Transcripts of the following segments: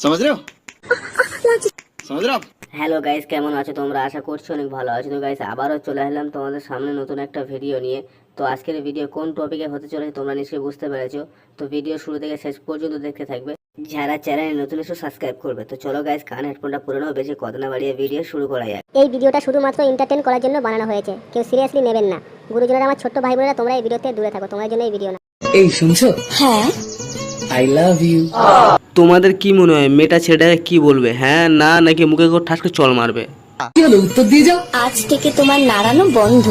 समझ रहे हो समझ रहे हो आप? হ্যালো গাইস, কেমন আছো তোমরা? আশা করছি অনেক ভালো আছো। তো গাইস আবারও চলে এলাম তোমাদের সামনে নতুন একটা ভিডিও নিয়ে। তো আজকের ভিডিও কোন টপিকে হতে চলেছে তোমরা নিশ্চয়ই বুঝতে পেরেছো। তো ভিডিও শুরু থেকে শেষ পর্যন্ত দেখতে থাকবে। যারা চ্যানেলে নতুন এসে সাবস্ক্রাইব করবে। তো চলো গাইস, কান হেডফোনটা পুরো নাও, বেশি কথা না বাড়িয়ে ভিডিও শুরু করা যাক। এই ভিডিওটা শুধুমাত্র এন্টারটেইন করার জন্য বানানো হয়েছে, কেউ সিরিয়াসলি নেবেন না। গুরুজনেরা, আমার ছোট্ট ভাই বোনেরা, তোমরা এই ভিডিওতে দূরে থাকো, তোমাদের জন্য এই ভিডিও না। এই শুনছো? হ্যাঁ, আই লাভ ইউ। তোমাদের কি মনে হয় মেয়েটা ছেলেটাকে কি বলবে? হ্যাঁ না, নাকি মুখে করে ঠাসকে চল মারবে? কি হলো, উত্তর দিয়ে যাও। আজ থেকে তোমার নাড়ানো বন্ধ।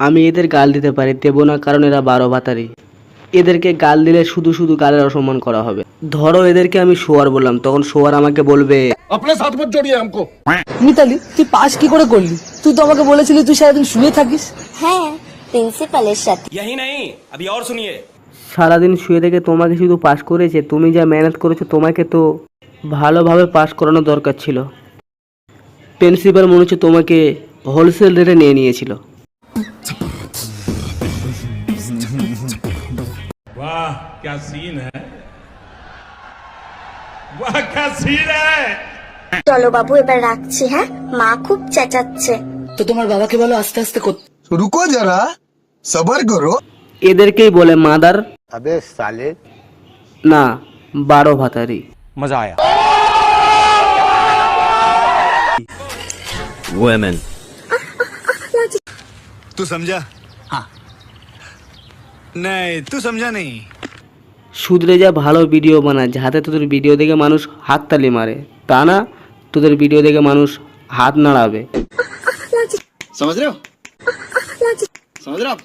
আমি এদের গাল দিতে পারি, দেবো না, কারণ এরা 12 ভাতারি। এদেরকে গাল দিলে শুধু শুধু গালের অসম্মান করা হবে। ধরো এদেরকে আমি শোয়ার বললাম, তখন শোয়ার আমাকে বলবে अपने साथ मत जोड़िए हमको। মিতালি, তুই পাস কি করে করলি? তুই তো আমাকে বলেছিলি তুই সারাদিন শুয়ে থাকিস। হ্যাঁ, প্রিন্সিপালের সাথে। यही नहीं, अभी और सुनिए। সারাদিন শুয়ে থেকে তোমাকে শুধু পাস করেছে, তুমি যা মেহনত করেছো তোমাকে তো ভালোভাবে পাস করানো দরকার ছিল। প্রিন্সিপাল মনে হচ্ছে তোমাকে হোলসেল রেটে নিয়ে নিয়েছিল। वाह क्या सीन है, वाह क्या सीन है। চলো বাবু, এবার রাখছি। হ্যাঁ, মা খুব চেঁচাচ্ছে। তো তোমার বাবাকে বলো আস্তে আস্তে করতে। रुको जरा सबर करो। এদেরকেই বলে মাদার अबे साले না 12 ভাতারি। मजा आया। Women। तू समझा? हाँ नहीं, तू समझा नहीं। শুধরে যা ভালো ভিডিও বানা, যাতে তোদের ভিডিও দেখে মানুষ হাততালি মারে, তা না তোদের ভিডিও দেখে মানুষ হাত নাড়াবে। समझ रहे हो समझ रहे हो आप?